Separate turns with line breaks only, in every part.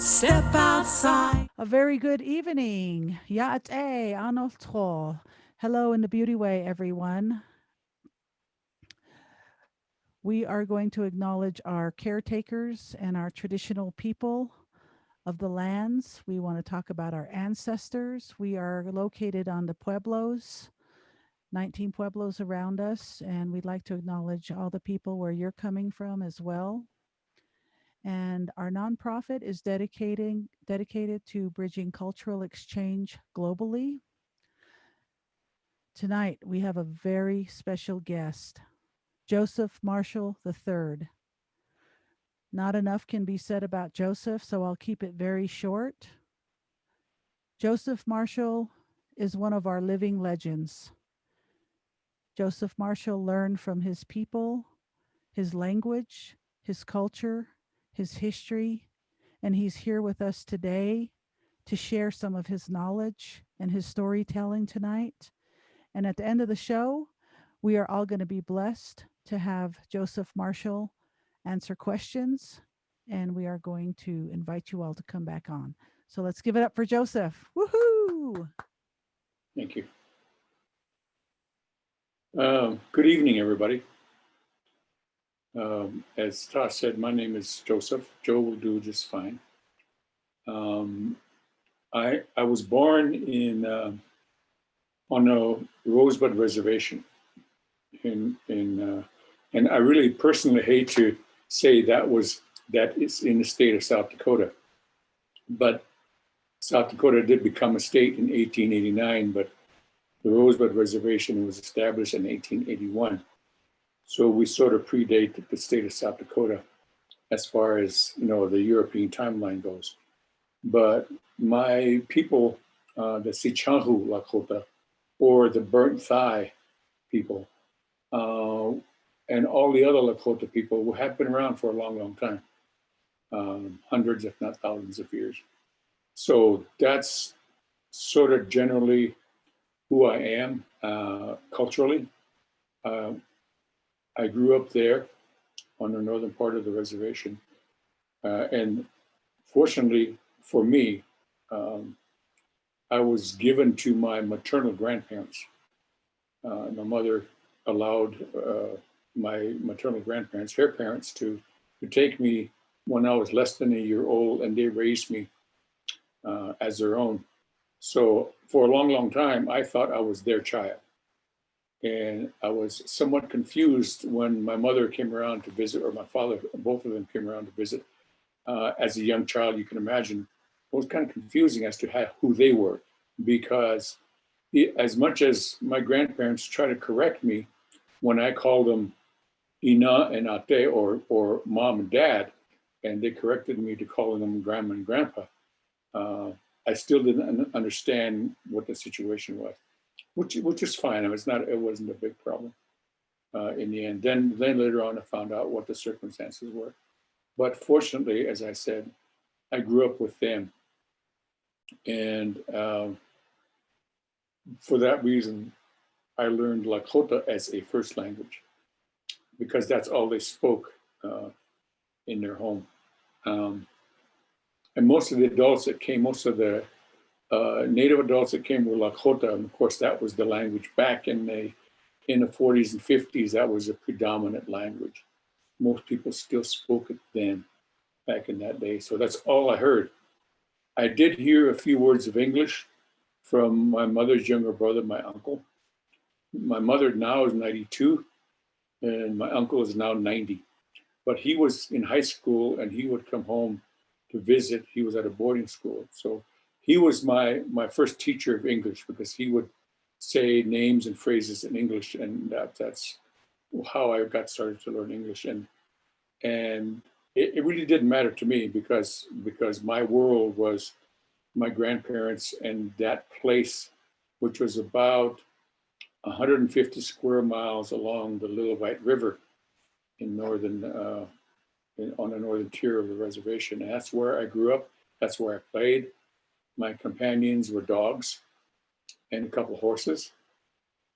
Step outside.
A very good evening. Ya'ate anotro. Hello in the beauty way, everyone. We are going to acknowledge our caretakers and our traditional people of the lands. We want to talk about our ancestors. We are located on the pueblos, 19 pueblos around us, and we'd like to acknowledge all the people where you're coming from as well. And our nonprofit is dedicated to bridging cultural exchange globally. Tonight, we have a very special guest, Joseph Marshall III. Not enough can be said about Joseph, so I'll keep it very short. Joseph Marshall is one of our living legends. Joseph Marshall learned from his people, his language, his culture, his history, and he's here with us today to share some of his knowledge and his storytelling tonight. And at the end of the show, we are all going to be blessed to have Joseph Marshall answer questions. And we are going to invite you all to come back on. So let's give it up for Joseph. Woohoo!
Thank you. Good evening, everybody. As Tosh said, my name is Joseph. Joe will do just fine. I was born in on a Rosebud Reservation, and I really personally hate to say that is in the state of South Dakota, but South Dakota did become a state in 1889, but the Rosebud Reservation was established in 1881. So we sort of predate the state of South Dakota as far as, the European timeline goes. But my people, the Sichanhu Lakota, or the burnt thigh people, and all the other Lakota people have been around for a long, long time, hundreds, if not thousands of years. So that's sort of generally who I am culturally. I grew up there on the northern part of the reservation. And fortunately for me, I was given to my maternal grandparents. My mother allowed my maternal grandparents, her parents, to take me when I was less than a year old, and they raised me as their own. So for a long, long time, I thought I was their child. And I was somewhat confused when my mother came around to visit, or my father, both of them came around to visit. As a young child, you can imagine, it was kind of confusing as to who they were, because as much as my grandparents tried to correct me when I called them Ina and Ate, or mom and dad, and they corrected me to calling them grandma and grandpa, I still didn't understand what the situation was, which is fine. It wasn't a big problem in the end. Then later on, I found out what the circumstances were. But fortunately, as I said, I grew up with them, and for that reason, I learned Lakota as a first language, because that's all they spoke in their home. And most of the adults that came, most of the native adults that came were Lakota. And of course, that was the language back in the 40s and 50s. That was a predominant language. Most people still spoke it then, back in that day. So that's all I heard. I did hear a few words of English from my mother's younger brother, my uncle. My mother now is 92, and my uncle is now 90. But he was in high school, and he would come home to visit. He was at a boarding school. So he was my first teacher of English, because he would say names and phrases in English, and that's how I got started to learn English. And it really didn't matter to me, because my world was my grandparents and that place, which was about 150 square miles along the Little White River in on the northern tier of the reservation. And that's where I grew up. That's where I played. My companions were dogs and a couple horses,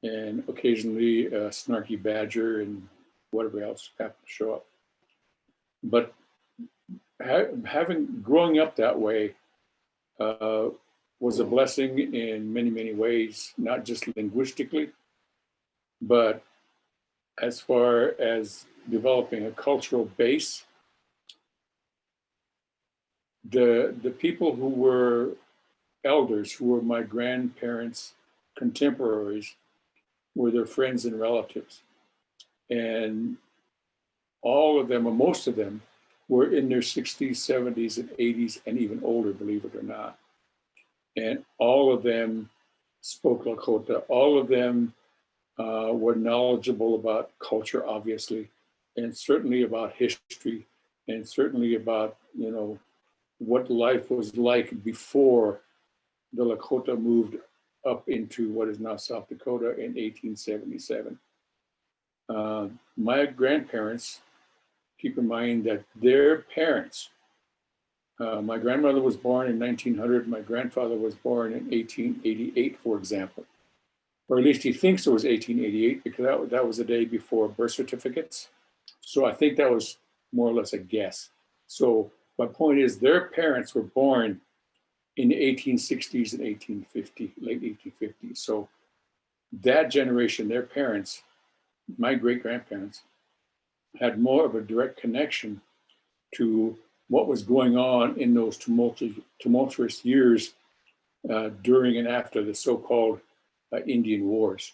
and occasionally a snarky badger and whatever else happened to show up. But growing up that way was a blessing in many, many ways, not just linguistically, but as far as developing a cultural base. The people who were elders, who were my grandparents' contemporaries, were their friends and relatives. And all of them, or most of them, were in their 60s, 70s, and 80s, and even older, believe it or not. And all of them spoke Lakota. All of them were knowledgeable about culture, obviously, and certainly about history, and certainly about, you know, what life was like before the Lakota moved up into what is now South Dakota in 1877. My grandparents, keep in mind that their parents, my grandmother was born in 1900, my grandfather was born in 1888, for example. Or at least he thinks it was 1888 because that was the day before birth certificates. So I think that was more or less a guess. So my point is their parents were born in the 1860s and 1850, late 1850s. So that generation, their parents, my great-grandparents, had more of a direct connection to what was going on in those tumultuous years during and after the so-called Indian Wars.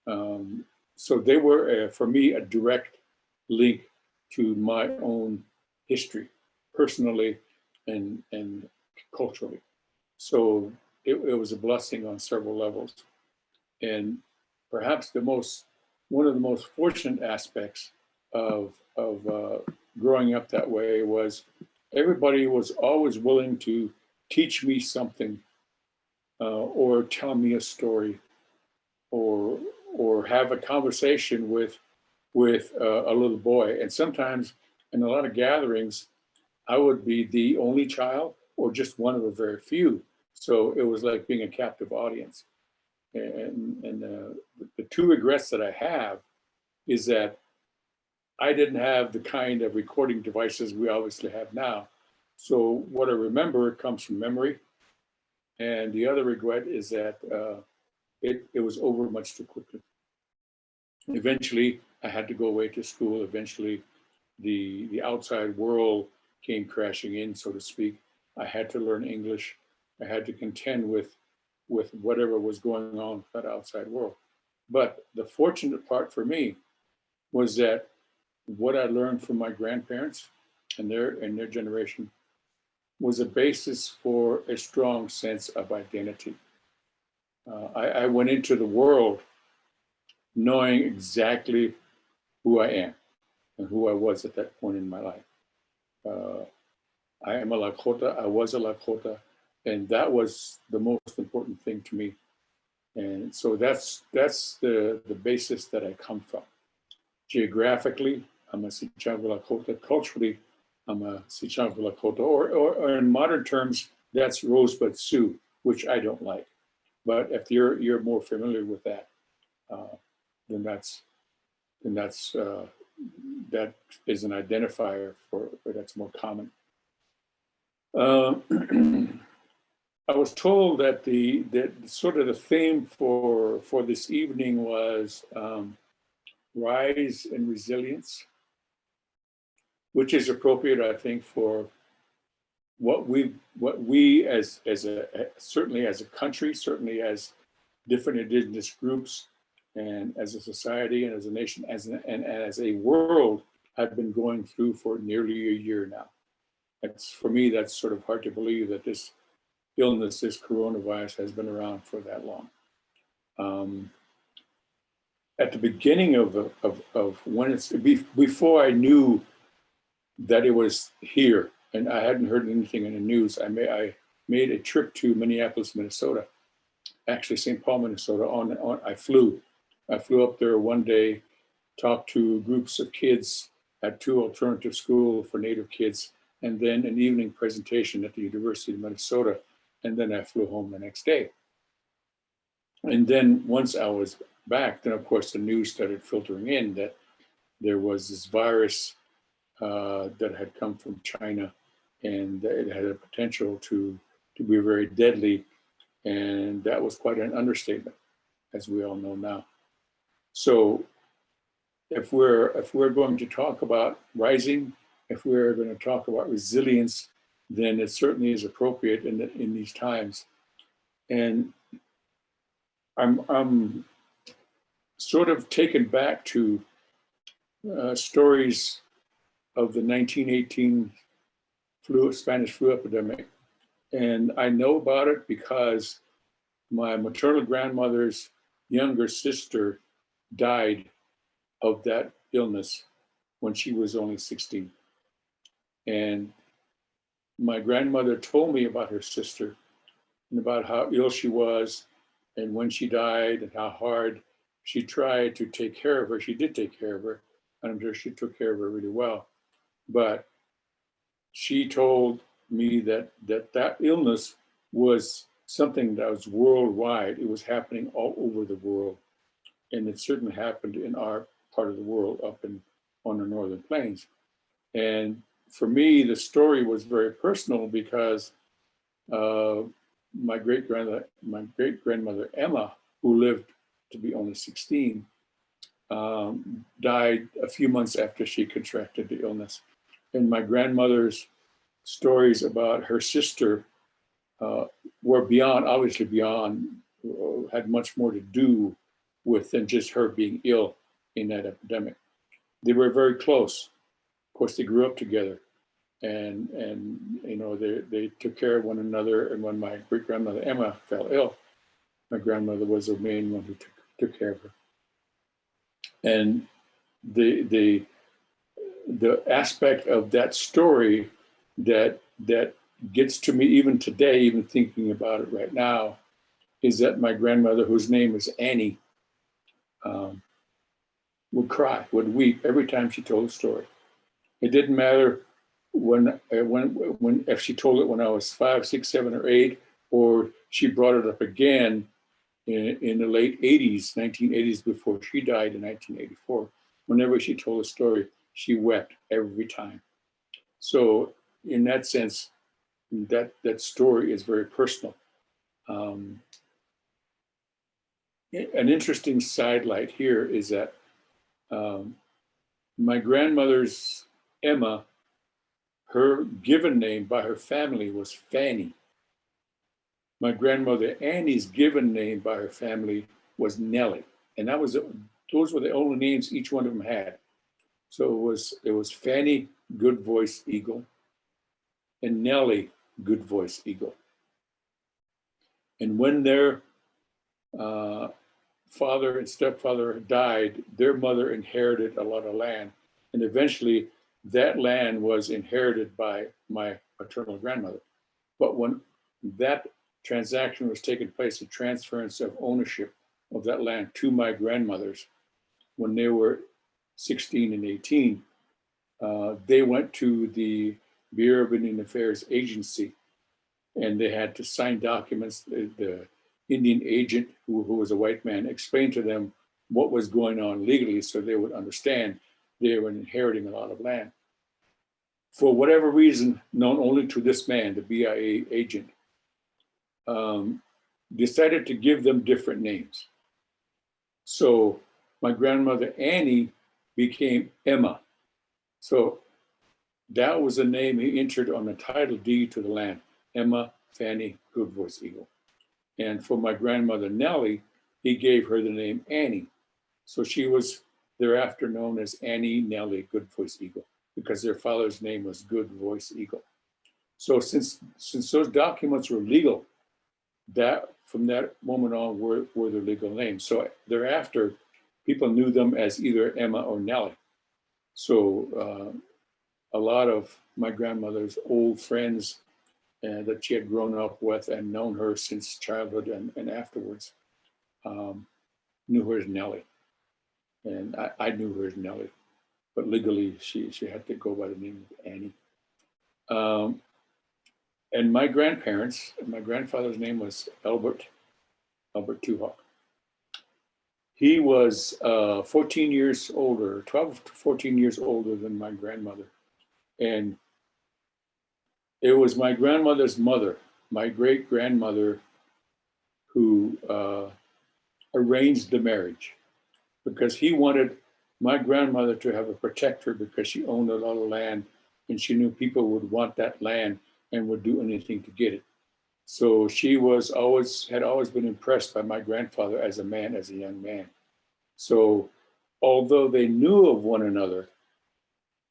So they were, for me, a direct link to my own history, personally and culturally. So it was a blessing on several levels. And perhaps one of the most fortunate aspects of growing up that way was everybody was always willing to teach me something or tell me a story or have a conversation with a little boy. And sometimes in a lot of gatherings, I would be the only child or just one of a very few. So it was like being a captive audience. And the two regrets that I have is that I didn't have the kind of recording devices we obviously have now. So what I remember comes from memory. And the other regret is that it was over much too quickly. Eventually, I had to go away to school. Eventually, the outside world came crashing in, so to speak. I had to learn English. I had to contend with whatever was going on with that outside world. But the fortunate part for me was that what I learned from my grandparents and their generation was a basis for a strong sense of identity. I went into the world knowing exactly who I am and who I was at that point in my life. I am a Lakota, I was a Lakota, and that was the most important thing to me. And so that's the basis that I come from. Geographically, I'm a Sicangu Lakota. Culturally, I'm a Sicangu Lakota, or in modern terms, that's Rosebud Sioux, which I don't like. But if you're more familiar with that, then that is an identifier for that's more common. I was told that that sort of the theme for this evening was rise and resilience, which is appropriate, I think, for what we as certainly as a country, certainly as different indigenous groups, and as a society and as a nation, and as a world, have been going through for nearly a year now. For me, that's sort of hard to believe that this illness, this coronavirus, has been around for that long. At the beginning of when it's before I knew that it was here, and I hadn't heard anything in the news, I made a trip to Minneapolis, Minnesota, actually St. Paul, Minnesota. I flew up there one day, talked to groups of kids at two alternative schools for Native kids, and then an evening presentation at the University of Minnesota, and then I flew home the next day. And then once I was back, then of course the news started filtering in that there was this virus that had come from China and it had a potential to be very deadly. And that was quite an understatement, as we all know now. So if we're going to talk about rising, if we're going to talk about resilience, then it certainly is appropriate in these times. And I'm sort of taken back to stories of the 1918 Spanish flu epidemic. And I know about it because my maternal grandmother's younger sister died of that illness when she was only 16. And my grandmother told me about her sister and about how ill she was and when she died and how hard she tried to take care of her. She did take care of her, and I'm sure she took care of her really well. But she told me that illness was something that was worldwide. It was happening all over the world. And it certainly happened in our part of the world up on the Northern Plains. And for me, the story was very personal because my great grandmother Emma, who lived to be only 16, died a few months after she contracted the illness. And my grandmother's stories about her sister were obviously beyond, had much more to do with than just her being ill in that epidemic. They were very close. Of course, they grew up together, and you know they took care of one another. And when my great grandmother Emma fell ill, my grandmother was the main one who took care of her. And the aspect of that story that gets to me even today, even thinking about it right now, is that my grandmother, whose name was Annie, would cry, would weep every time she told a story. It didn't matter when if she told it when I was 5, 6, 7, or 8, or she brought it up again in the late 80s, 1980s, before she died in 1984. Whenever she told a story, she wept every time. So in that sense, that story is very personal. An interesting sidelight here is that my grandmother's Emma, her given name by her family was Fanny. My grandmother Annie's given name by her family was Nellie, and those were the only names each one of them had. So it was Fanny Good Voice Eagle and Nellie Good Voice Eagle. And when their father and stepfather died, their mother inherited a lot of land, and eventually that land was inherited by my paternal grandmother. But when that transaction was taking place, the transference of ownership of that land to my grandmothers, when they were 16 and 18, they went to the Bureau of Indian Affairs agency, and they had to sign documents. The Indian agent, who was a white man, explained to them what was going on legally so they would understand they were inheriting a lot of land. For whatever reason, known only to this man, the BIA agent, decided to give them different names. So my grandmother Annie became Emma. So that was the name he entered on the title deed to the land, Emma Fanny Good Voice Eagle. And for my grandmother Nellie, he gave her the name Annie. So she was thereafter known as Annie Nellie Good Voice Eagle, because their father's name was Good Voice Eagle. So since those documents were legal, that from that moment on were their legal names. So thereafter, people knew them as either Emma or Nellie. So a lot of my grandmother's old friends that she had grown up with and known her since childhood and afterwards knew her as Nellie. And I knew her as Nellie, but legally she had to go by the name of Annie. And my grandparents, my grandfather's name was Albert Tuhawk. He was 14 years older, 12 to 14 years older than my grandmother. And It was my grandmother's mother, my great grandmother, who arranged the marriage because he wanted my grandmother to have a protector because she owned a lot of land and she knew people would want that land and would do anything to get it. So she had always been impressed by my grandfather as a man, as a young man. So although they knew of one another,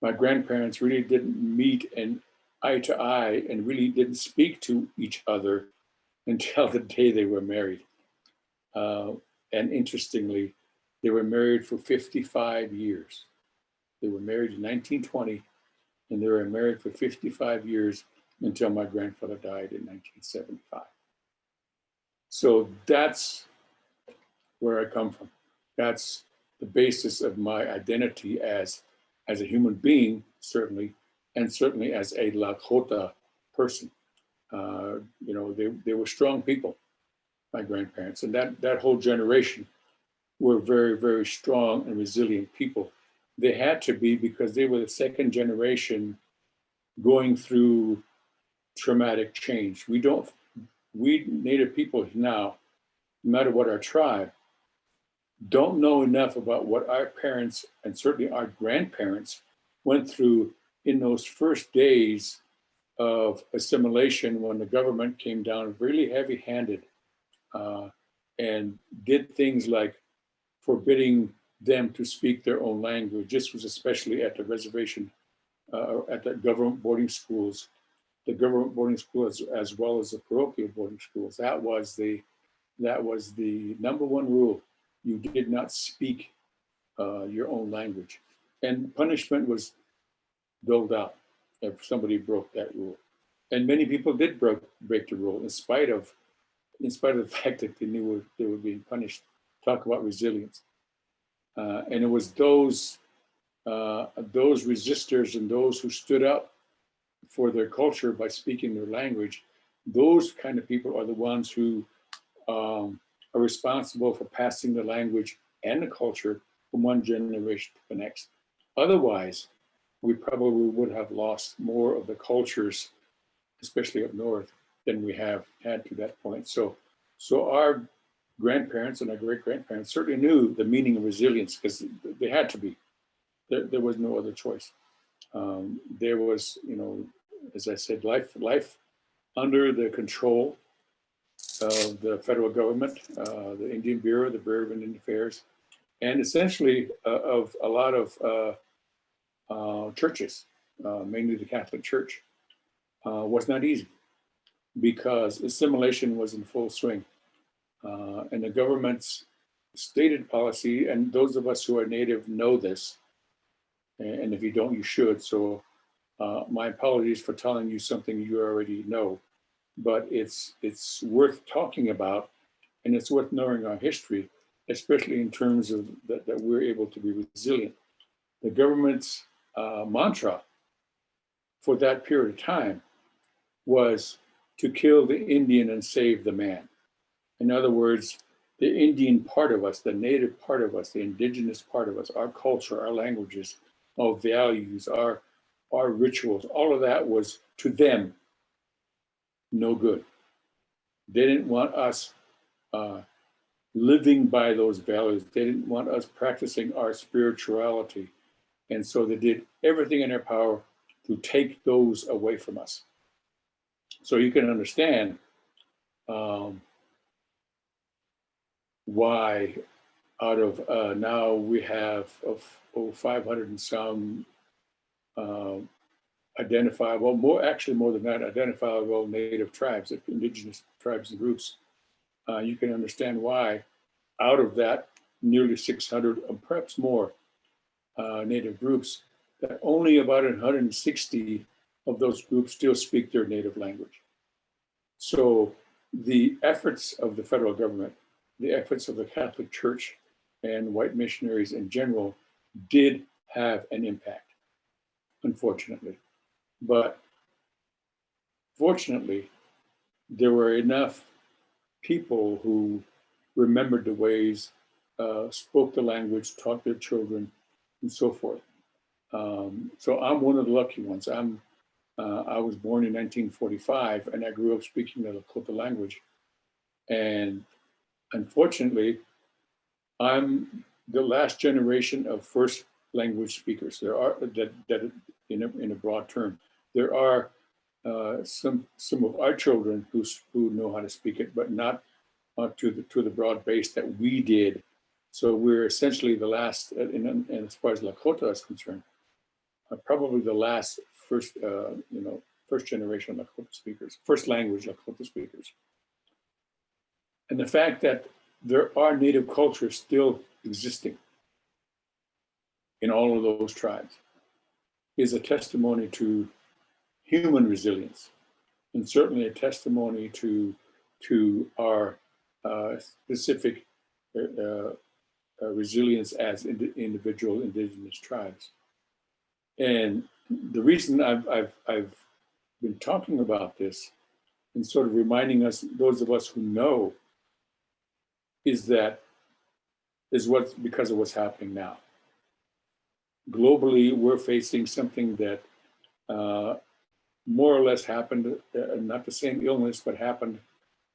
my grandparents really didn't meet and eye to eye and really didn't speak to each other until the day they were married. Uh, and interestingly, they were married for 55 years. They were married in 1920, and they were married for 55 years until my grandfather died in 1975. So that's where I come from. That's the basis of my identity as a human being, certainly, and certainly as a Lakota person. They were strong people, my grandparents, and that whole generation were very, very strong and resilient people. They had to be because they were the second generation going through traumatic change. We Native people now, no matter what our tribe, don't know enough about what our parents and certainly our grandparents went through in those first days of assimilation when the government came down really heavy handed and did things like forbidding them to speak their own language. This was especially at the reservation, at the government boarding schools, as well as the parochial boarding schools. That was the number one rule. You did not speak your own language, and punishment was doled out if somebody broke that rule. And many people did break the rule in spite of the fact that they knew they were being punished. Talk about resilience. And it was those resistors and those who stood up for their culture by speaking their language. Those kind of people are the ones who are responsible for passing the language and the culture from one generation to the next. Otherwise, we probably would have lost more of the cultures, especially up north, than we have had to that point. So our grandparents and our great grandparents certainly knew the meaning of resilience because they had to be. There was no other choice. There was, as I said, life under the control of the federal government, the Indian Bureau, the Bureau of Indian Affairs, and essentially of a lot of churches, mainly the Catholic Church, was not easy because assimilation was in full swing. And the government's stated policy, and those of us who are Native know this, and if you don't, you should. So my apologies for telling you something you already know, but it's worth talking about, and it's worth knowing our history, especially in terms of that we're able to be resilient. The government's mantra for that period of time was to kill the Indian and save the man. In other words, the Indian part of us, the Native part of us, the indigenous part of us, our culture, our languages, our values, our rituals, all of that was to them no good. They didn't want us living by those values. They didn't want us practicing our spirituality. And so they did everything in their power to take those away from us. So you can understand why out of now we have 500 and some identifiable, more than that, identifiable Native tribes, indigenous tribes and groups. You can understand why out of that nearly 600, perhaps more Native groups, that only about 160 of those groups still speak their native language. So the efforts of the federal government, the efforts of the Catholic Church and white missionaries in general did have an impact, unfortunately. But fortunately, there were enough people who remembered the ways, spoke the language, taught their children, and so forth. So I'm one of the lucky ones. I was born in 1945 and I grew up speaking the Lakota language. And unfortunately, I'm the last generation of first language speakers. There are that in a broad term. There are some of our children who know how to speak it, but not to the broad base that we did. So we're essentially the last, and as far as Lakota is concerned, probably the last first first generation Lakota speakers, first language Lakota speakers. And the fact that there are native cultures still existing in all of those tribes is a testimony to human resilience, and certainly a testimony to our specific resilience as individual indigenous tribes. And the reason I've been talking about this and sort of reminding us, those of us who know, is because of what's happening now. Globally, we're facing something that more or less happened, not the same illness, but happened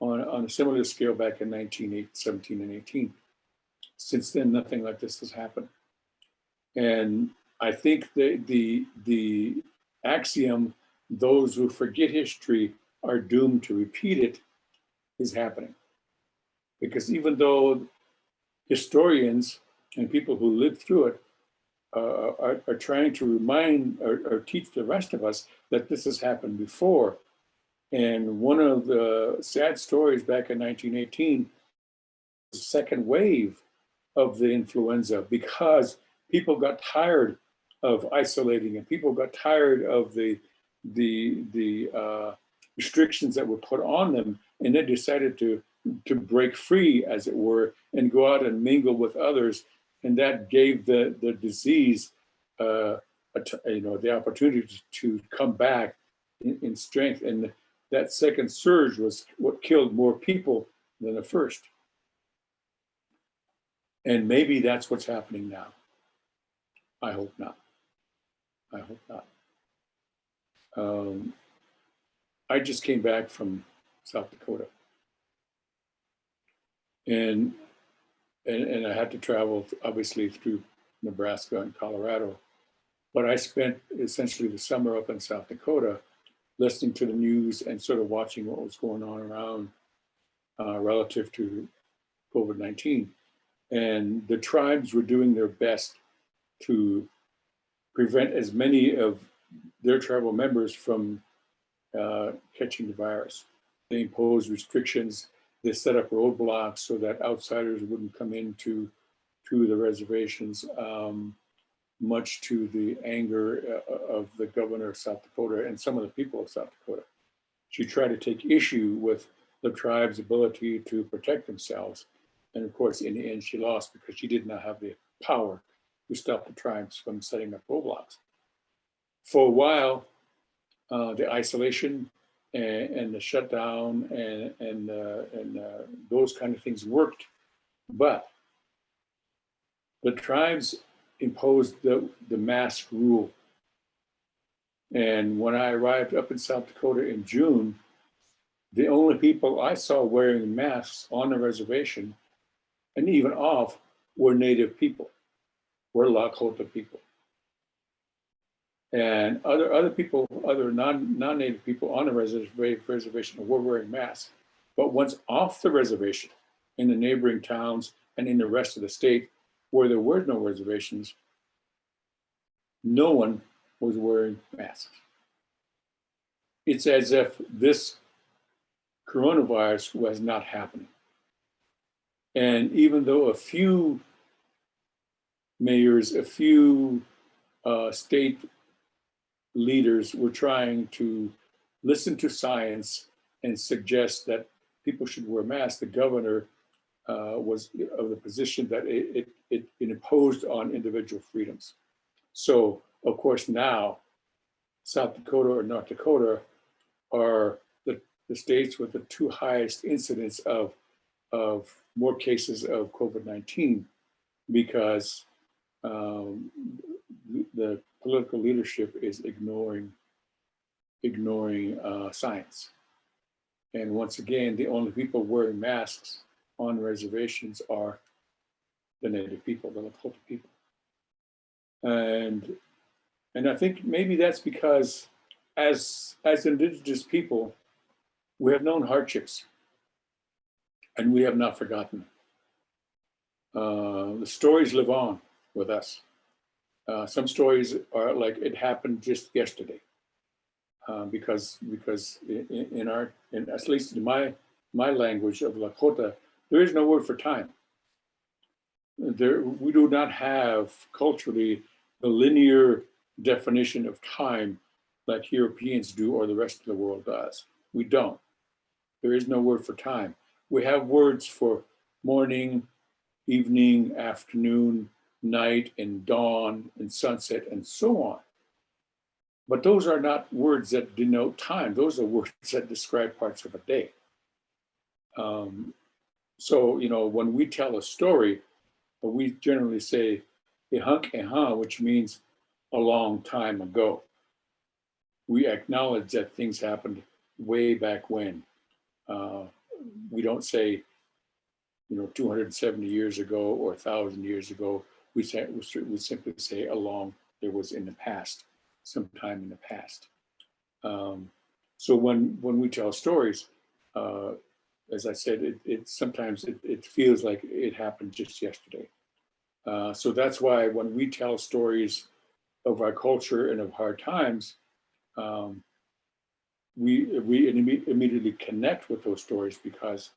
on a similar scale back in 1917 and 18. Since then, nothing like this has happened. And I think the axiom, those who forget history are doomed to repeat it, is happening. Because even though historians and people who lived through it are trying to remind or teach the rest of us that this has happened before. And one of the sad stories back in 1918, the second wave of the influenza, because people got tired of isolating and people got tired of the restrictions that were put on them, and they decided to break free, as it were, and go out and mingle with others. And that gave the disease, the opportunity to come back in strength. And that second surge was what killed more people than the first. And maybe that's what's happening now. I hope not. I hope not. I just came back from South Dakota. And I had to travel, obviously, through Nebraska and Colorado. But I spent essentially the summer up in South Dakota listening to the news and sort of watching what was going on around relative to COVID-19. And the tribes were doing their best to prevent as many of their tribal members from catching the virus. They imposed restrictions. They set up roadblocks so that outsiders wouldn't come into the reservations, much to the anger of the governor of South Dakota and some of the people of South Dakota. She tried to take issue with the tribe's ability to protect themselves. And of course, in the end, she lost because she did not have the power to stop the tribes from setting up roadblocks. For a while, the isolation and the shutdown and those kind of things worked, but the tribes imposed the mask rule. And when I arrived up in South Dakota in June, the only people I saw wearing masks on the reservation and even off were Native people, were Lakota people. And other people, other non-Native people on the reservation were wearing masks. But once off the reservation, in the neighboring towns and in the rest of the state, where there were no reservations, no one was wearing masks. It's as if this coronavirus was not happening. And even though a few mayors, a few state leaders were trying to listen to science and suggest that people should wear masks, the governor was of the position that it imposed on individual freedoms. So, of course, now South Dakota or North Dakota are the states with the two highest incidents of more cases of COVID-19, because the political leadership is ignoring ignoring science. And once again, the only people wearing masks on reservations are the Native people, the Lakota people. And I think maybe that's because as indigenous people, we have known hardships and we have not forgotten. The stories live on with us. Some stories are like it happened just yesterday, because at least in my language of Lakota, there is no word for time. We do not have culturally the linear definition of time like Europeans do or the rest of the world does. We don't. There is no word for time. We have words for morning, evening, afternoon, night, and dawn, and sunset, and so on. But those are not words that denote time. Those are words that describe parts of a day. So, when we tell a story, we generally say a hunk which means a long time ago. We acknowledge that things happened way back when. We don't say, 270 years ago or 1,000 years ago. We simply say it was in the past, sometime in the past. So when we tell stories, as I said, sometimes it feels like it happened just yesterday. So that's why when we tell stories of our culture and of hard times, we immediately connect with those stories because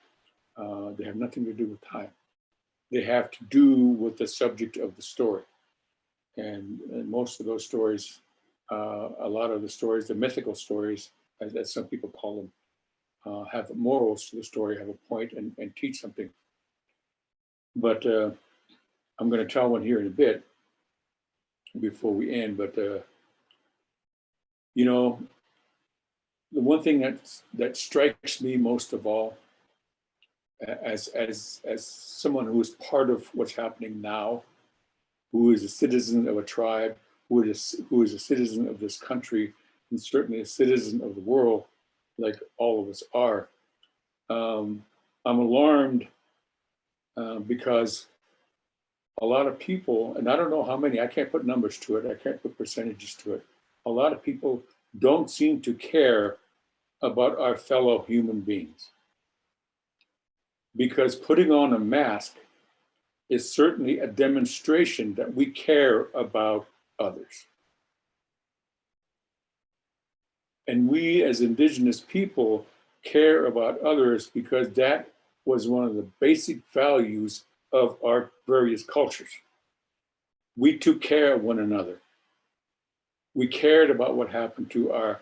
they have nothing to do with time. They have to do with the subject of the story. And most of those stories, a lot of the stories, the mythical stories, as some people call them, have morals to the story, have a point and teach something. But I'm going to tell one here in a bit before we end. But, the one thing that strikes me most of all, as someone who is part of what's happening now, who is a citizen of a tribe, who is a citizen of this country, and certainly a citizen of the world, like all of us are, I'm alarmed because a lot of people, and I don't know how many, I can't put numbers to it, I can't put percentages to it. A lot of people don't seem to care about our fellow human beings. Because putting on a mask is certainly a demonstration that we care about others. And we as indigenous people care about others because that was one of the basic values of our various cultures. We took care of one another. We cared about what happened to our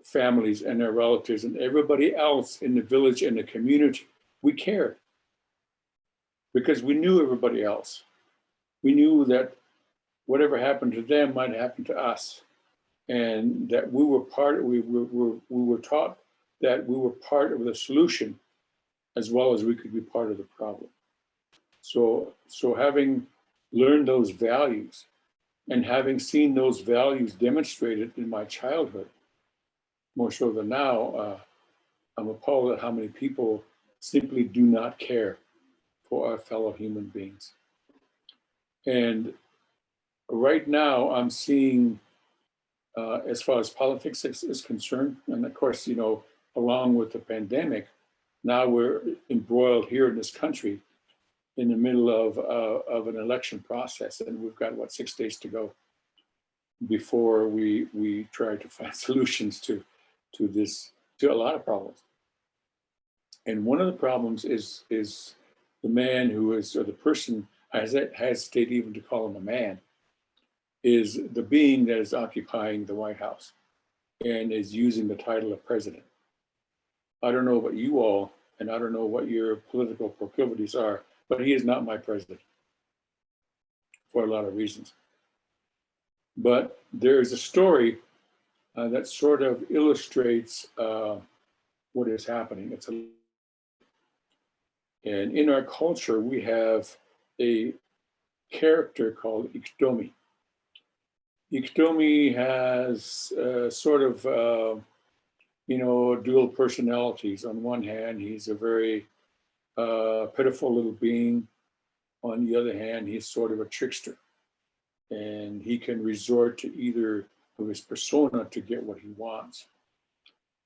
families and their relatives and everybody else in the village and the community. We cared because we knew everybody else. We knew that whatever happened to them might happen to us, and that we were taught that we were part of the solution as well as we could be part of the problem. So having learned those values and having seen those values demonstrated in my childhood, more so than now, I'm appalled at how many people simply do not care for our fellow human beings. And right now I'm seeing, as far as politics is concerned, and of course, along with the pandemic, now we're embroiled here in this country in the middle of an election process, and we've got 6 days to go before we try to find solutions to a lot of problems. And one of the problems is the man who is, or the person, I hesitate even to call him a man, is the being that is occupying the White House and is using the title of president. I don't know about you all, and I don't know what your political proclivities are, but he is not my president for a lot of reasons. But there is a story that sort of illustrates what is happening. And in our culture, we have a character called Iktomi. Iktomi has sort of, dual personalities. On one hand, he's a very pitiful little being. On the other hand, he's sort of a trickster. And he can resort to either of his persona to get what he wants.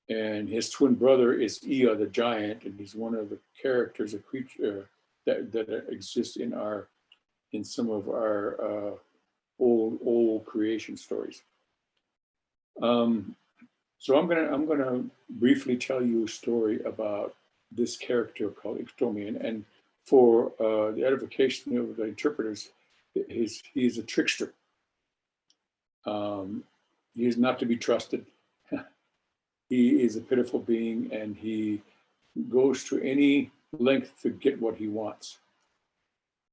And his twin brother is Ea the giant, and he's one of the characters, a creature that exists in some of our old creation stories. So I'm gonna briefly tell you a story about this character called Iktomi, and for the edification of the interpreters, he's a trickster. He is not to be trusted. He is a pitiful being, and he goes to any length to get what he wants.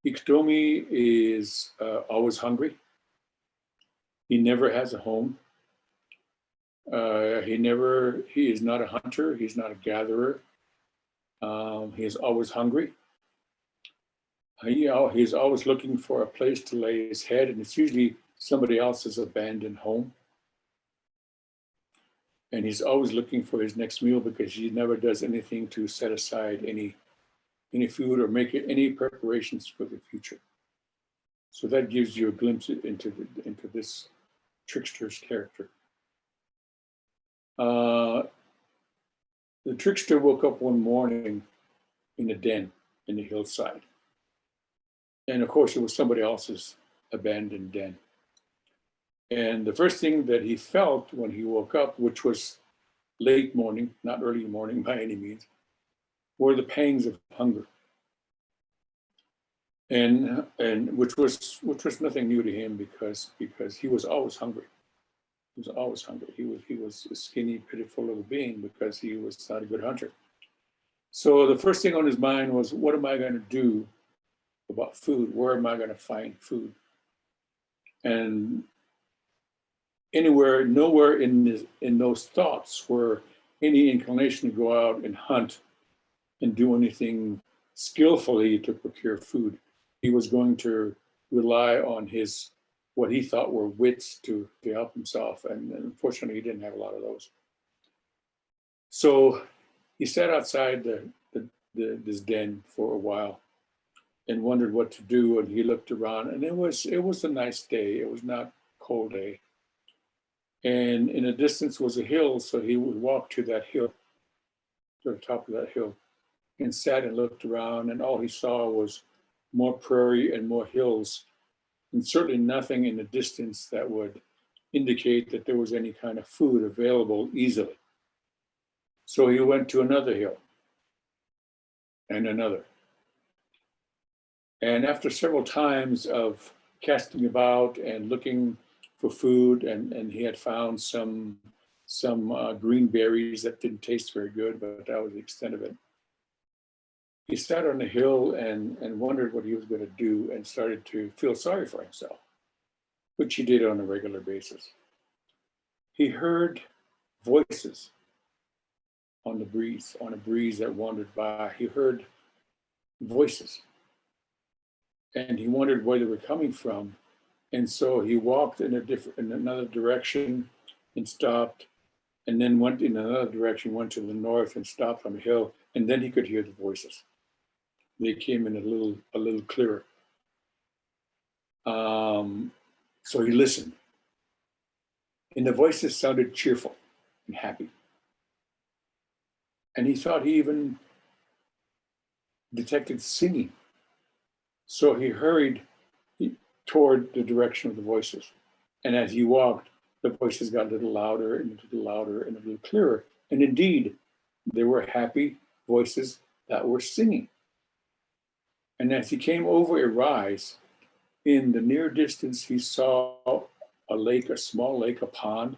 Iktomi is always hungry. He never has a home. He is not a hunter. He's not a gatherer. He is always hungry. He's always looking for a place to lay his head, and it's usually somebody else's abandoned home. And he's always looking for his next meal because he never does anything to set aside any food or make any preparations for the future. So that gives you a glimpse into this trickster's character. The trickster woke up one morning in a den in the hillside. And of course, it was somebody else's abandoned den. And the first thing that he felt when he woke up, which was late morning, not early morning by any means, were the pangs of hunger. And which was nothing new to him because he was always hungry. He was always hungry. He was a skinny, pitiful little being because he was not a good hunter. So the first thing on his mind was, what am I going to do about food? Where am I going to find food? And nowhere in those thoughts were any inclination to go out and hunt and do anything skillfully to procure food. He was going to rely on what he thought were wits to help himself, and unfortunately, he didn't have a lot of those. So he sat outside this den for a while and wondered what to do. And he looked around, and it was a nice day. It was not a cold day. And in the distance was a hill, so he would walk to that hill, to the top of that hill, and sat and looked around, and all he saw was more prairie and more hills, and certainly nothing in the distance that would indicate that there was any kind of food available easily. So he went to another hill and another. And after several times of casting about and looking for food, and he had found some green berries that didn't taste very good, but that was the extent of it. He sat on the hill and wondered what he was going to do, and started to feel sorry for himself, which he did on a regular basis. He heard voices on a breeze that wandered by. He heard voices, and he wondered where they were coming from. And so he walked in another direction and stopped, and then went in another direction, went to the north and stopped on the hill, and then he could hear the voices. They came in a little clearer. So he listened, and the voices sounded cheerful and happy. And he thought he even detected singing. So he hurried toward the direction of the voices. And as he walked, the voices got a little louder and a little louder and a little clearer. And indeed, they were happy voices that were singing. And as he came over a rise, in the near distance, he saw a lake, a small lake, a pond.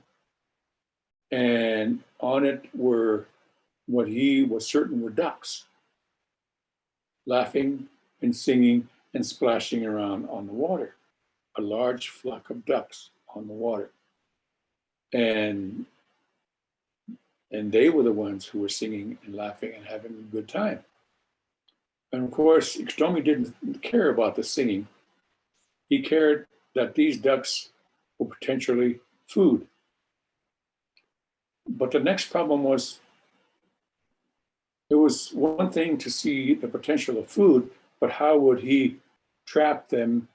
And on it were what he was certain were ducks, laughing and singing and splashing around on the water. A large flock of ducks on the water. And they were the ones who were singing and laughing and having a good time. And of course, Iktomi didn't care about the singing. He cared that these ducks or potentially food. But the next problem was, it was one thing to see the potential of food, but how would he trap them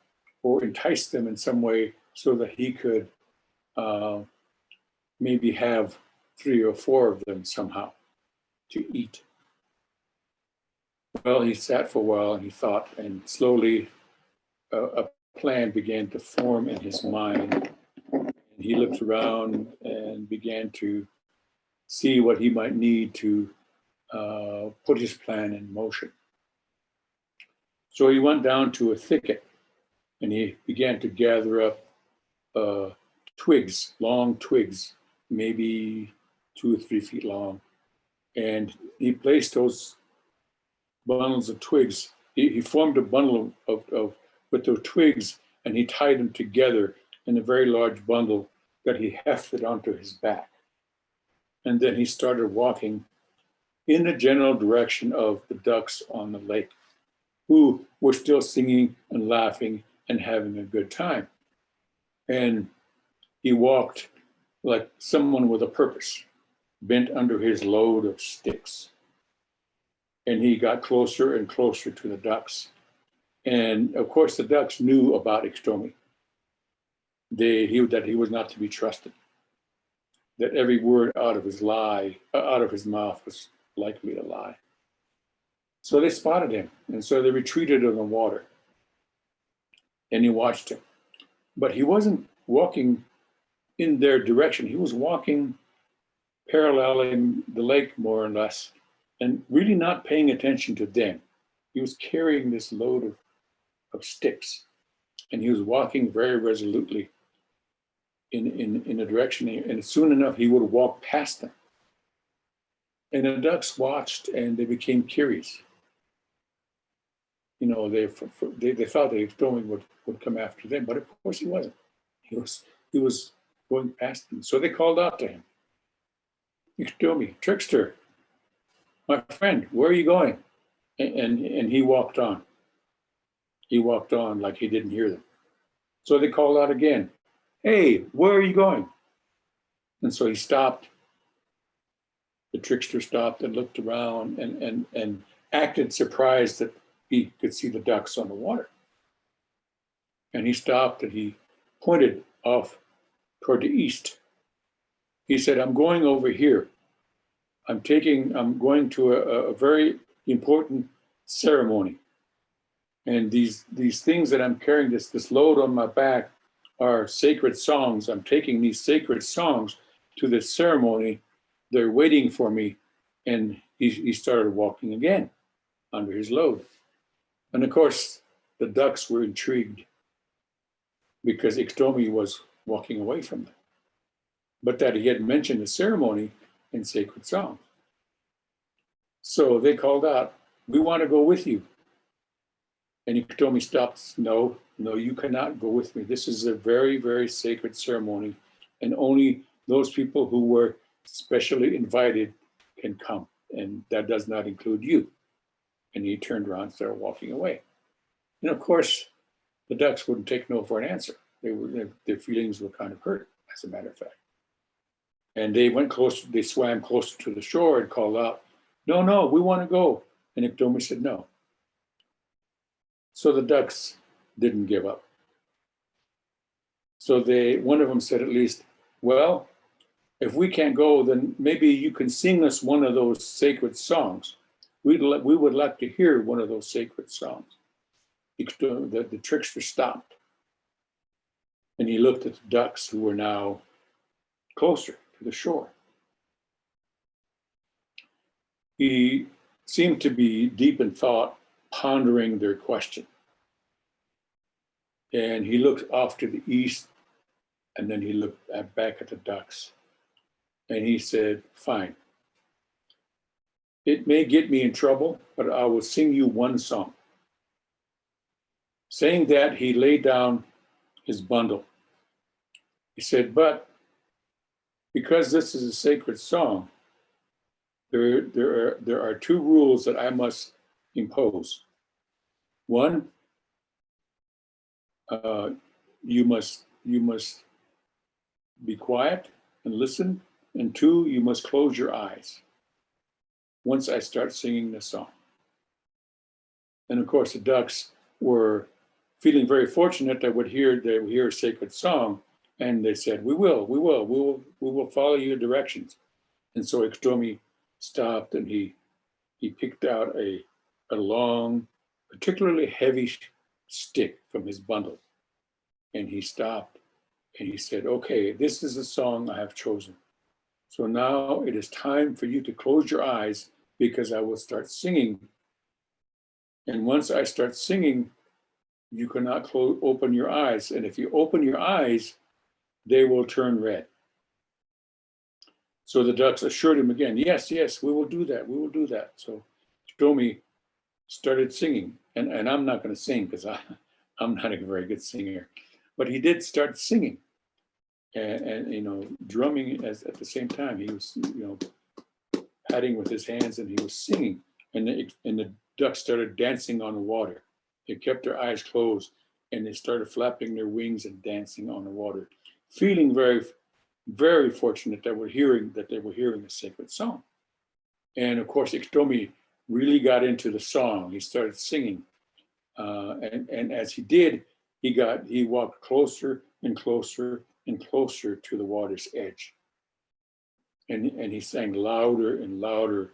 or entice them in some way so that he could maybe have 3 or 4 of them somehow to eat? Well, he sat for a while and he thought, and slowly a plan began to form in his mind. And he looked around and began to see what he might need to put his plan in motion. So he went down to a thicket and he began to gather up twigs, long twigs, maybe 2 or 3 feet long. And he placed those bundles of twigs. He formed a bundle with those twigs, and he tied them together in a very large bundle that he hefted onto his back. And then he started walking in the general direction of the ducks on the lake, who were still singing and laughing and having a good time. And he walked like someone with a purpose, bent under his load of sticks. And he got closer and closer to the ducks. And of course, the ducks knew about Iktomi, that he was not to be trusted, that every word out of his mouth was likely a lie. So they spotted him, and so they retreated in the water. And he watched him. But he wasn't walking in their direction. He was walking paralleling the lake, more or less, and really not paying attention to them. He was carrying this load of sticks, and he was walking very resolutely in a direction, and soon enough he would walk past them. And the ducks watched, and they became curious. You know, they thought that Iktomi would come after them, but of course he wasn't. He was going past them. So they called out to him, "Iktomi, trickster, my friend, where are you going?" And he walked on. He walked on like he didn't hear them. So they called out again, "Hey, where are you going?" And so he stopped. The trickster stopped and looked around and acted surprised that he could see the ducks on the water. And he stopped and he pointed off toward the east. He said, "I'm going over here. I'm going to a very important ceremony. And these things that I'm carrying, this load on my back, are sacred songs. I'm taking these sacred songs to this ceremony. They're waiting for me." And he started walking again under his load. And of course, the ducks were intrigued because Iktomi was walking away from them, but that he had mentioned the ceremony in sacred songs. So they called out, "We want to go with you." And Iktomi stopped. No, you cannot go with me. This is a very, very sacred ceremony, and only those people who were specially invited can come, and that does not include you. And he turned around and started walking away. And of course, the ducks wouldn't take no for an answer. Their feelings were kind of hurt, as a matter of fact. And they went closer, they swam closer to the shore and called out, no, we want to go." And Iktomi said no. So the ducks didn't give up. So one of them said at least, "Well, if we can't go, then maybe you can sing us one of those sacred songs. We would like to hear one of those sacred songs." The trickster stopped. And he looked at the ducks, who were now closer to the shore. He seemed to be deep in thought, pondering their question. And he looked off to the east, and then he looked back at the ducks. And he said, "Fine. It may get me in trouble, but I will sing you one song." Saying that, he laid down his bundle. He said, "But because this is a sacred song, there are 2 rules that I must impose. One, you must be quiet and listen. And two, you must close your eyes once I start singing the song. And of course, the ducks were feeling very fortunate that they would hear a sacred song. And they said, we will follow your directions. And so Iktomi stopped and he picked out a long, particularly heavy stick from his bundle. And he stopped and he said, okay, this is the song I have chosen. So now it is time for you to close your eyes because I will start singing. And once I start singing, you cannot open your eyes. And if you open your eyes, they will turn red. So the ducks assured him again, yes, yes, we will do that. We will do that. So Tommy started singing. And I'm not going to sing because I'm not a very good singer. But he did start singing and drumming at the same time. He was, patting with his hands and he was singing. And the ducks started dancing on the water. They kept their eyes closed and they started flapping their wings and dancing on the water, feeling very, very fortunate that they were hearing a sacred song. And of course, Iktomi really got into the song. He started singing. And as he did, he walked closer and closer and closer to the water's edge. And he sang louder and louder.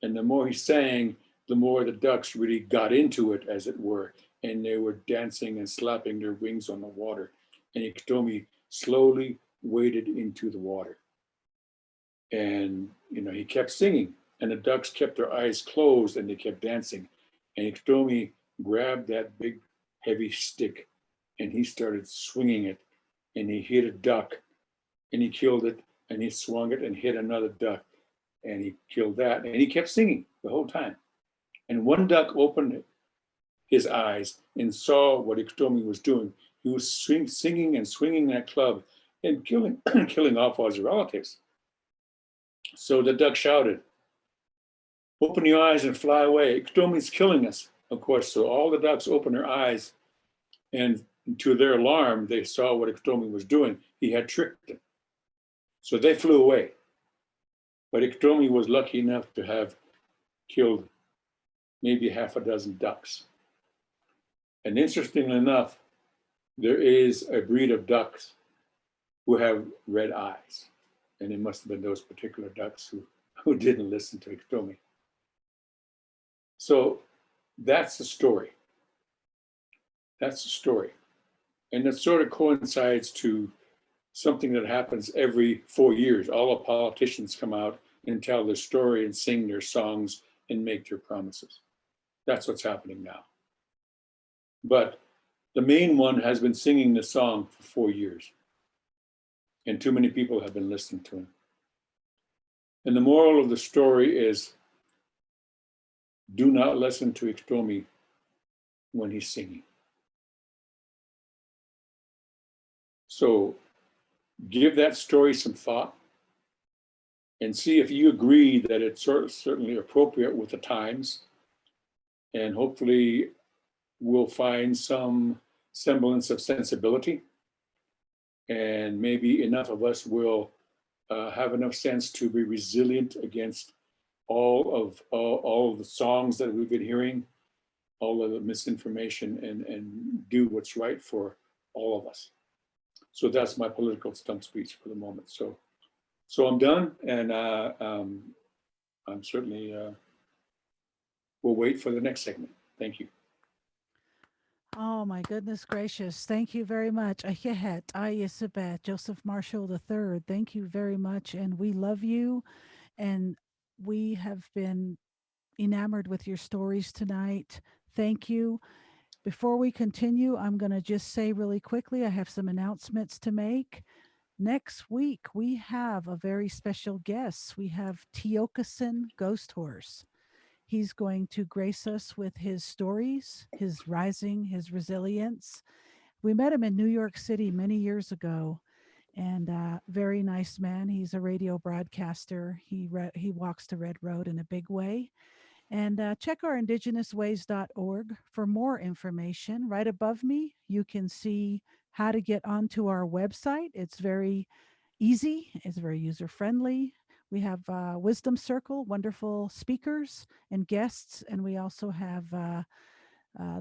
And the more he sang, the more the ducks really got into it, as it were. And they were dancing and slapping their wings on the water. And Iktomi slowly waded into the water. And, he kept singing. And the ducks kept their eyes closed and they kept dancing. And Iktomi grabbed that big, heavy stick and he started swinging it. And he hit a duck and he killed it. And he swung it and hit another duck. And he killed that. And he kept singing the whole time. And one duck opened his eyes and saw what Iktomi was doing. He was singing and swinging that club and killing off all his relatives. So the duck shouted, open your eyes and fly away. Iktomi's killing us, of course. So all the ducks opened their eyes, and to their alarm, they saw what Iktomi was doing. He had tricked them. So they flew away. But Iktomi was lucky enough to have killed maybe half a dozen ducks. And interestingly enough, there is a breed of ducks who have red eyes. And it must have been those particular ducks who didn't listen to Iktomi. So that's the story. That's the story. And it sort of coincides to something that happens every 4 years. All the politicians come out and tell their story and sing their songs and make their promises. That's what's happening now. But the main one has been singing the song for 4 years. And too many people have been listening to him. And the moral of the story is, do not listen to Iktomi when he's singing. So give that story some thought and see if you agree that it's certainly appropriate with the times. And hopefully we'll find some semblance of sensibility. And maybe enough of us will have enough sense to be resilient against all of the songs that we've been hearing, all of the misinformation, and do what's right for all of us. So that's my political stump speech for the moment. So I'm done, and I'm certainly will wait for the next segment. Thank you.
Oh my goodness gracious. Thank you very much. Ahihet, Ayesabet, Joseph Marshall III. Thank you very much. And we love you. And we have been enamored with your stories tonight. Thank you. Before we continue, I'm going to just say really quickly, I have some announcements to make. Next week, we have a very special guest. We have Tiokasin Ghost Horse. He's going to grace us with his stories, his rising, his resilience. We met him in New York City many years ago, and very nice man. He's a radio broadcaster. He walks the red road in a big way. And check our IndigenousWays.org for more information. Right above me, you can see how to get onto our website. It's very easy, it's very user friendly. We have Wisdom Circle, wonderful speakers and guests, and we also have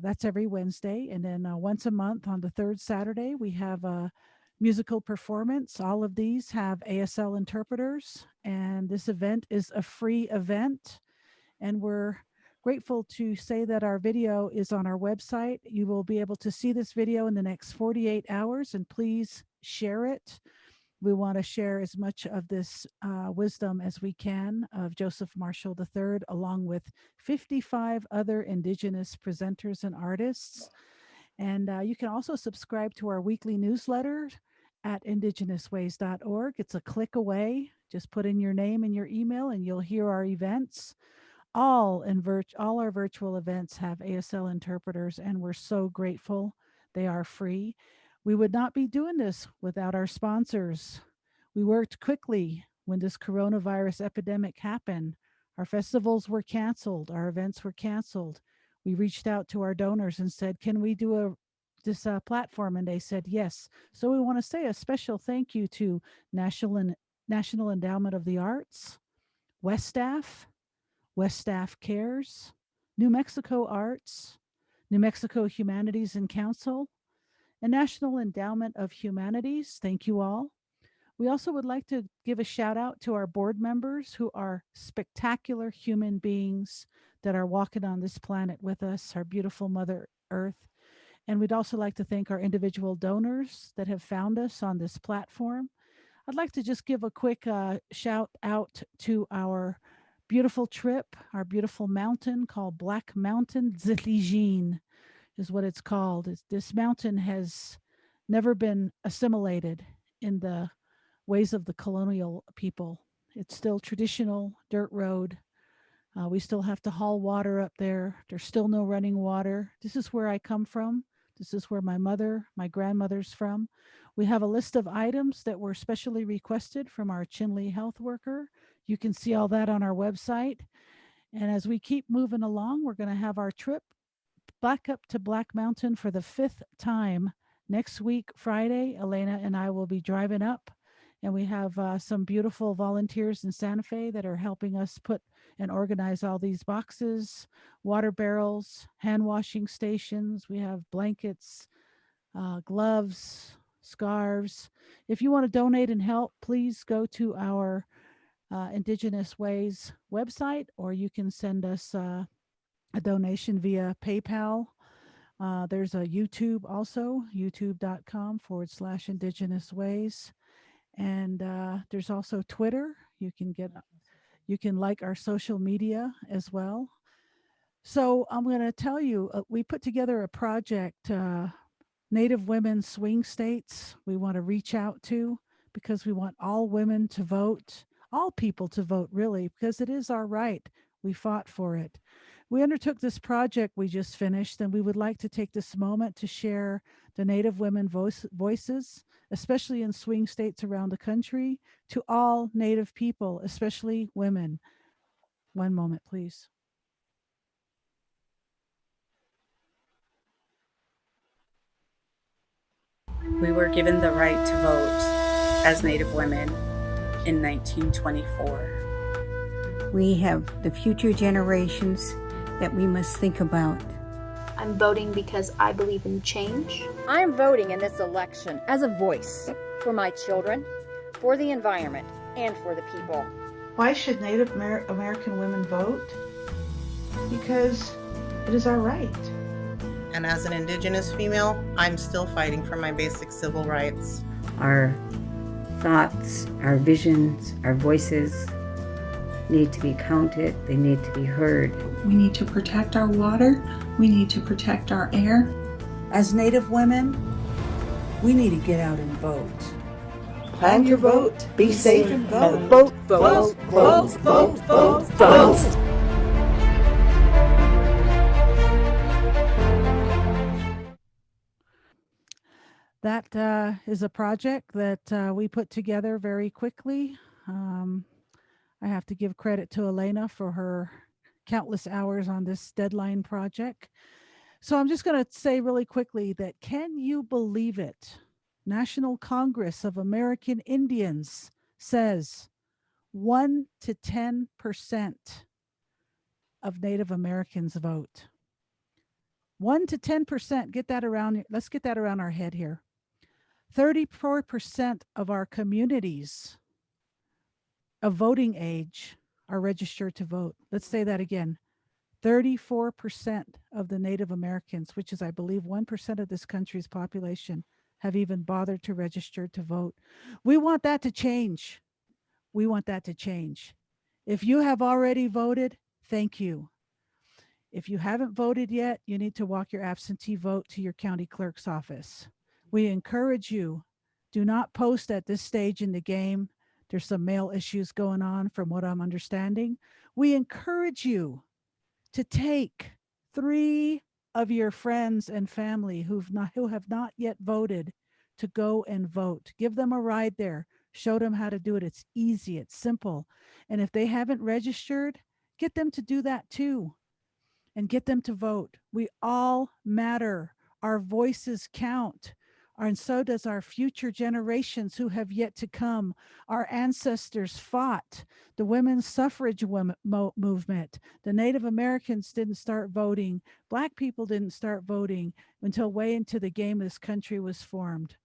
that's every Wednesday. And then once a month on the third Saturday, we have a musical performance. All of these have ASL interpreters, and this event is a free event. And we're grateful to say that our video is on our website. You will be able to see this video in the next 48 hours, and please share it. We want to share as much of this wisdom as we can of Joseph Marshall III, along with 55 other Indigenous presenters and artists. And you can also subscribe to our weekly newsletter at IndigenousWays.org. It's a click away. Just put in your name and your email, and you'll hear our events. All our virtual events have ASL interpreters, and we're so grateful. They are free. We would not be doing this without our sponsors. We worked quickly when this coronavirus epidemic happened. Our festivals were canceled, our events were canceled. We reached out to our donors and said, "Can we do this platform?" And they said yes. So we want to say a special thank you to National Endowment of the Arts, Westaff, Westaff Cares, New Mexico Arts, New Mexico Humanities and Council, and National Endowment of Humanities. Thank you all. We also would like to give a shout out to our board members who are spectacular human beings that are walking on this planet with us, our beautiful Mother Earth. And we'd also like to thank our individual donors that have found us on this platform. I'd like to just give a quick shout out to our beautiful trip, our beautiful mountain called Black Mountain Ziligine is what it's called. This mountain has never been assimilated in the ways of the colonial people. It's still traditional dirt road. We still have to haul water up there. There's still no running water. This is where I come from. This is where my grandmother's from. We have a list of items that were specially requested from our Chinle health worker. You can see all that on our website. And as we keep moving along, we're going to have our trip back up to Black Mountain for the 5th time. Next week, Friday, Elena and I will be driving up, and we have some beautiful volunteers in Santa Fe that are helping us put and organize all these boxes, water barrels, hand washing stations. We have blankets, gloves, scarves. If you want to donate and help, please go to our Indigenous Ways website, or you can send us a donation via PayPal. There's a YouTube also, youtube.com/Indigenous Ways. And there's also Twitter. You can like our social media as well. So I'm going to tell you, we put together a project, Native Women Swing States. We want to reach out to because we want all women to vote, all people to vote, really, because it is our right. We fought for it. We undertook this project we just finished, and we would like to take this moment to share the Native women voices, especially in swing states around the country, to all Native people, especially women. One moment, please.
We were given the right to vote as Native women in 1924.
We have the future generations that we must think about.
I'm voting because I believe in change.
I'm voting in this election as a voice for my children, for the environment, and for the people.
Why should Native American women vote? Because it is our right.
And as an Indigenous female, I'm still fighting for my basic civil rights.
Our thoughts, our visions, our voices need to be counted. They need to be heard.
We need to protect our water. We need to protect our air.
As Native women, we need to get out and vote. Plan your vote. Be safe and vote.
Vote, vote, vote, vote, vote, vote.
That is a project that we put together very quickly. I have to give credit to Elena for her countless hours on this deadline project. So I'm just going to say really quickly that can you believe it? National Congress of American Indians says 1 to 10% of Native Americans vote. 1 to 10%, get that around, let's get that around our head here. 34% of our communities of voting age are registered to vote. Let's say that again. 34% of the Native Americans, which is, I believe, 1% of this country's population, have even bothered to register to vote. We want that to change. We want that to change. If you have already voted, thank you. If you haven't voted yet, you need to walk your absentee vote to your county clerk's office. We encourage you, do not post at this stage in the game. There's some mail issues going on from what I'm understanding. We encourage you to take 3 of your friends and family who have not yet voted to go and vote. Give them a ride there. Show them how to do it. It's easy. It's simple. And if they haven't registered, get them to do that too. And get them to vote. We all matter. Our voices count. And so does our future generations who have yet to come. Our ancestors fought. The women's suffrage movement. The Native Americans didn't start voting. Black people didn't start voting until way into the game this country was formed.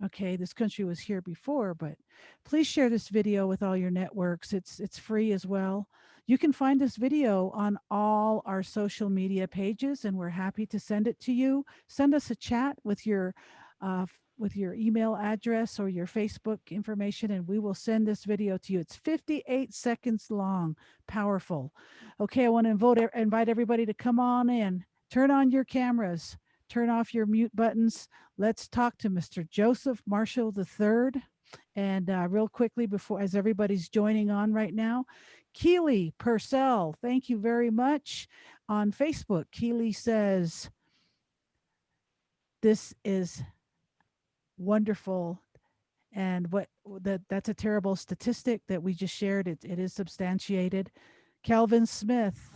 Okay, this country was here before, but please share this video with all your networks. It's free as well. You can find this video on all our social media pages, and we're happy to send it to you. Send us a chat with your email address or your Facebook information, and we will send this video to you. It's 58 seconds long, powerful. Okay, I want to invite everybody to come on in. Turn on your cameras, turn off your mute buttons. Let's talk to Mr. Joseph Marshall III. And real quickly, as everybody's joining on right now, Keely Purcell, thank you very much. On Facebook, Keely says, this is wonderful. And that's a terrible statistic that we just shared. It is substantiated. Kelvin Smith.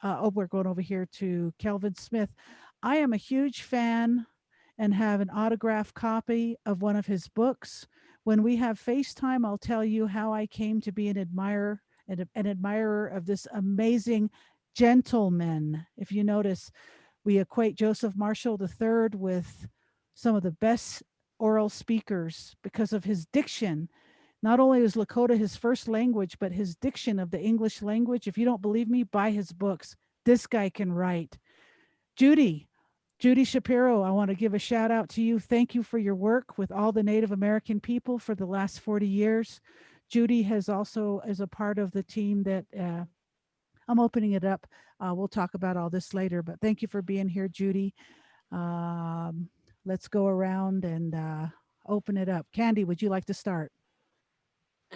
We're going over here to Kelvin Smith. I am a huge fan and have an autographed copy of one of his books. When we have FaceTime, I'll tell you how I came to be an admirer of this amazing gentleman. If you notice, we equate Joseph Marshall III with some of the best oral speakers because of his diction. Not only is Lakota his first language, but his diction of the English language. If you don't believe me, buy his books. This guy can write. Judy Shapiro, I want to give a shout out to you. Thank you for your work with all the Native American people for the last 40 years. Judy is a part of the team that I'm opening it up. We'll talk about all this later, but thank you for being here, Judy. Let's go around and open it up. Candy, would you like to start?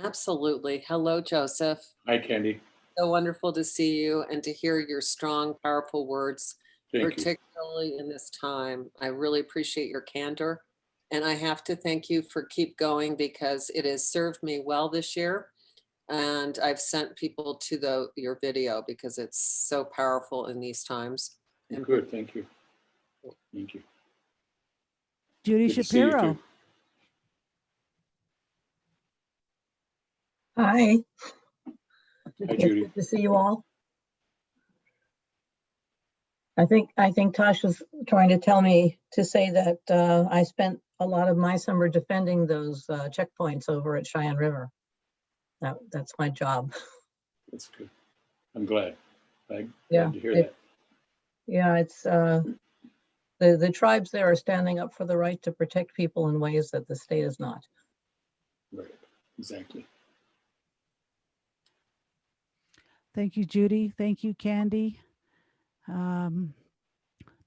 Absolutely. Hello, Joseph.
Hi, Candy.
So wonderful to see you and to hear your strong, powerful words, particularly in this time. I really appreciate your candor. And I have to thank you for keep going because it has served me well this year. And I've sent people to your video because it's so powerful in these times.
Good, thank you. Thank you.
Judy Shapiro.
Hi.
Hi, Judy.
Good to see you all. I think Tosh was trying to tell me to say that I spent a lot of my summer defending those checkpoints over at Cheyenne River. That's my job.
That's good. I'm glad. Glad
to
hear that.
Yeah, it's the tribes there are standing up for the right to protect people in ways that the state is not.
Right, exactly.
Thank you, Judy. Thank you, Candy. Donna,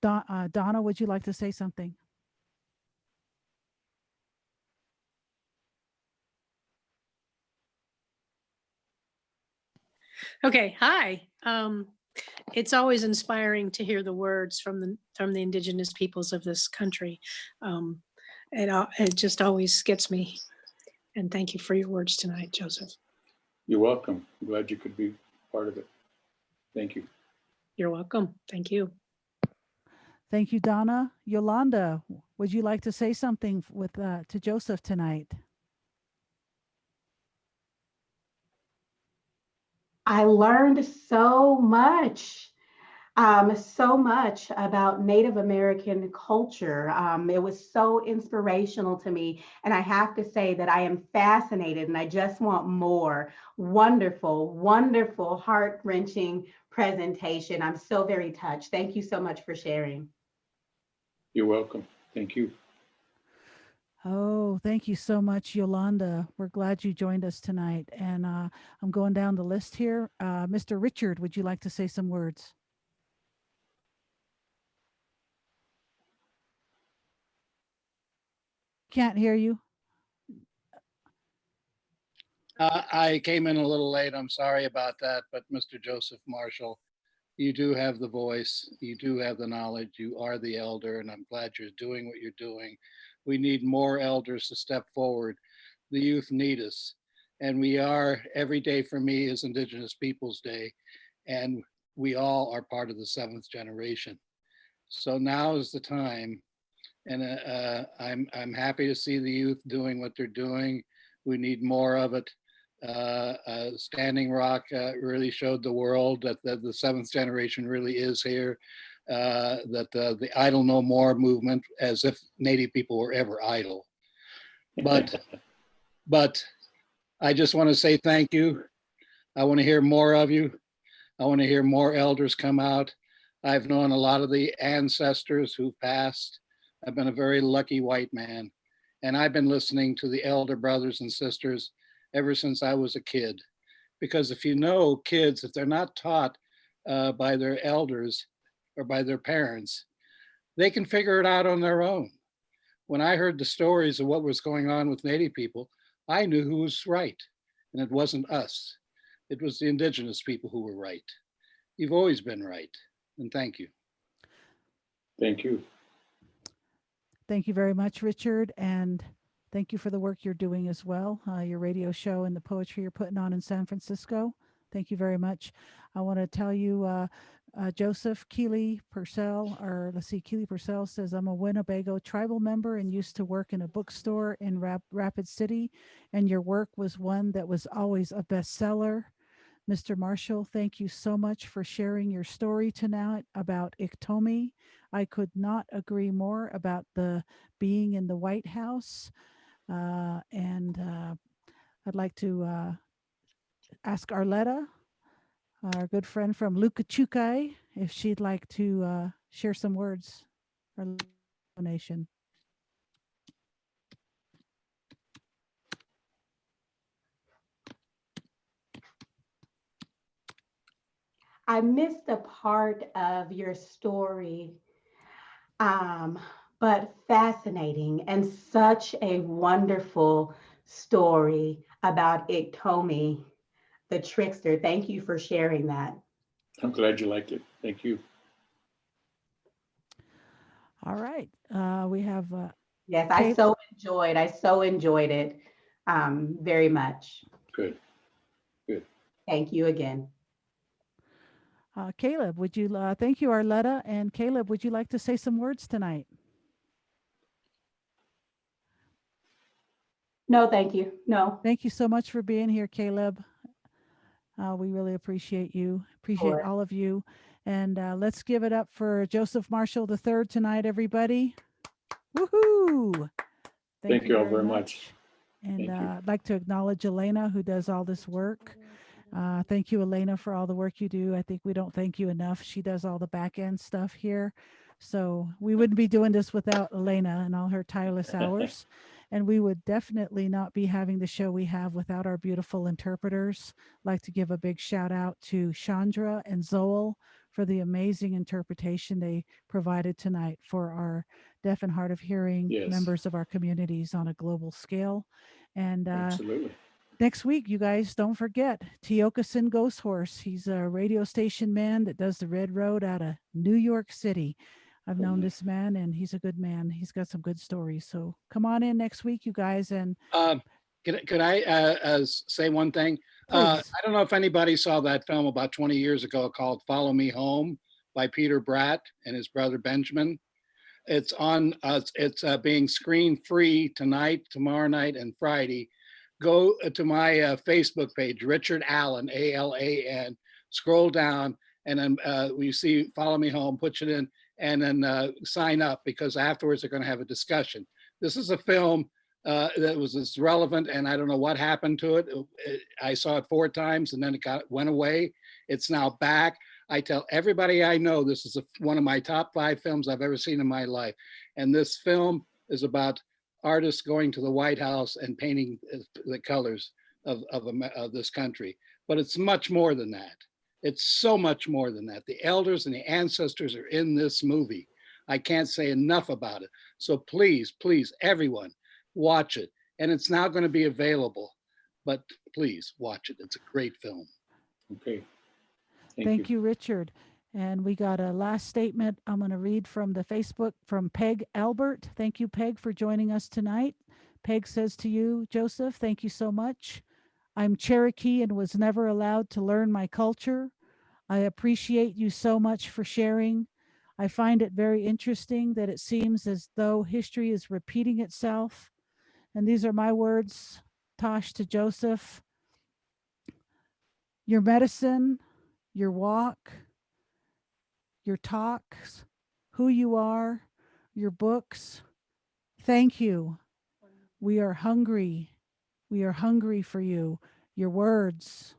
would you like to say something?
Okay, hi. It's always inspiring to hear the words from the indigenous peoples of this country. It just always gets me. And thank you for your words tonight, Joseph.
You're welcome. I'm glad you could be part of it. Thank you.
You're welcome. Thank you.
Thank you, Donna. Yolanda, would you like to say something with to Joseph tonight?
I learned so much about Native American culture. It was so inspirational to me. And I have to say that I am fascinated and I just want more. Wonderful, wonderful, heart-wrenching presentation. I'm so very touched. Thank you so much for sharing.
You're welcome. Thank you.
Oh, thank you so much, Yolanda. We're glad you joined us tonight. And I'm going down the list here. Mr. Richard, would you like to say some words? Can't hear you.
I came in a little late. I'm sorry about that. But Mr. Joseph Marshall, you do have the voice. You do have the knowledge. You are the elder, and I'm glad you're doing what you're doing. We need more elders to step forward. The youth need us. And we are, every day for me is Indigenous Peoples Day. And we all are part of the 7th generation. So now is the time. And I'm happy to see the youth doing what they're doing. We need more of it. Standing Rock really showed the world that the 7th generation really is here. That the Idle No More movement, as if Native people were ever idle. But I just want to say thank you. I want to hear more of you. I want to hear more elders come out. I've known a lot of the ancestors who've passed. I've been a very lucky white man. And I've been listening to the elder brothers and sisters ever since I was a kid. Because if you know kids, if they're not taught by their elders or by their parents, they can figure it out on their own. When I heard the stories of what was going on with Native people, I knew who was right. And it wasn't us. It was the Indigenous people who were right. You've always been right. And thank you.
Thank you.
Thank you very much, Richard. And thank you for the work you're doing as well. Your radio show and the poetry you're putting on in San Francisco. Thank you very much. I want to tell you, Joseph Keeley Purcell, or let's see, Keeley Purcell says, I'm a Winnebago tribal member and used to work in a bookstore in Rapid City. And your work was one that was always a bestseller. Mr. Marshall, thank you so much for sharing your story tonight about Iktomi. I could not agree more about the being in the White House. And I'd like to ask Arletta, our good friend from Lukachukai, if she'd like to share some words or donation.
I missed a part of your story, but fascinating and such a wonderful story about Iktomi, the trickster. Thank you for sharing that.
I'm glad you liked it. Thank you.
All right. We have.
Yes, I so enjoyed it very much.
Good. Good.
Thank you again.
Caleb, would you, thank you, Arletta. And Caleb, would you like to say some words tonight?
No, thank you. No.
Thank you so much for being here, Caleb. We really appreciate you, appreciate all of you. And let's give it up for Joseph Marshall III tonight, everybody. Woohoo!
Thank you all very much.
And I'd like to acknowledge Elena, who does all this work. Thank you, Elena, for all the work you do. I think we don't thank you enough. She does all the back end stuff here. So we wouldn't be doing this without Elena and all her tireless hours. And we would definitely not be having the show we have without our beautiful interpreters. I'd like to give a big shout out to Chandra and Zoel for the amazing interpretation they provided tonight for our deaf and hard of hearing members of our communities on a global scale. And
absolutely.
Next week, you guys, don't forget Tiokasin Ghost Horse. He's a radio station man that does the Red Road out of New York City. I've known this man, and he's a good man. He's got some good stories. So come on in next week, you guys. And
could I say one thing? I don't know if anybody saw that film about 20 years ago called Follow Me Home by Peter Bratt and his brother Benjamin. It's on. It's being screened free tonight, tomorrow night, and Friday. Go to my Facebook page, Richard Allen, ALAN. Scroll down, and then you see "Follow Me Home." Put it in, and then sign up, because afterwards they're going to have a discussion. This is a film that was as relevant, and I don't know what happened to it. I saw it 4 times, and then it went away. It's now back. I tell everybody I know this is one of my top 5 films I've ever seen in my life. And this film is about artists going to the White House and painting the colors of this country. But it's much more than that. It's so much more than that. The elders and the ancestors are in this movie. I can't say enough about it. So please, please, everyone, watch it. And it's now going to be available. But please watch it. It's a great film.
Okay.
Thank you, Richard. And we got a last statement I'm going to read from the Facebook from Peg Albert. Thank you, Peg, for joining us tonight. Peg says to you, Joseph, thank you so much. I'm Cherokee and was never allowed to learn my culture. I appreciate you so much for sharing. I find it very interesting that it seems as though history is repeating itself. And these are my words, Tosh, to Joseph. Your medicine, your walk, your talks, who you are, your books. Thank you. We are hungry. We are hungry for you. Your words,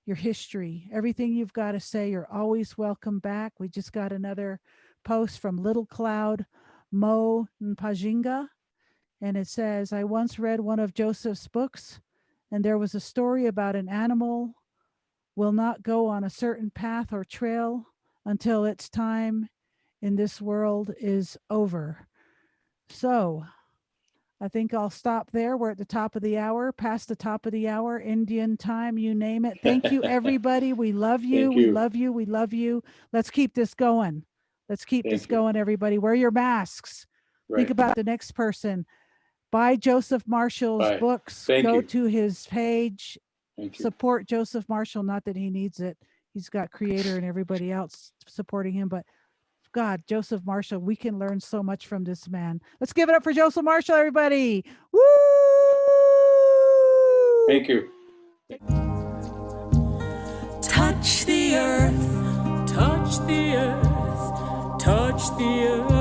your history, everything you've got to say, you're always welcome back. We just got another post from Little Cloud Mo Mpajinga, and it says, I once read one of Joseph's books, and there was a story about an animal will not go on a certain path or trail until its time in this world is over. So I think I'll stop there. We're at the top of the hour, past the top of the hour, Indian time, you name it. Thank you, everybody. We love you. We love you. We love you. Let's keep this going. Let's keep this going, everybody. Wear your masks.
Right.
Think about the next person. Buy Joseph Marshall's books. Go to his page. Support Joseph Marshall. Not that he needs it. He's got Creator and everybody else supporting him. But God, Joseph Marshall, we can learn so much from this man. Let's give it up for Joseph Marshall, everybody. Woo!
Thank you.
Touch the earth, touch the earth, touch the earth.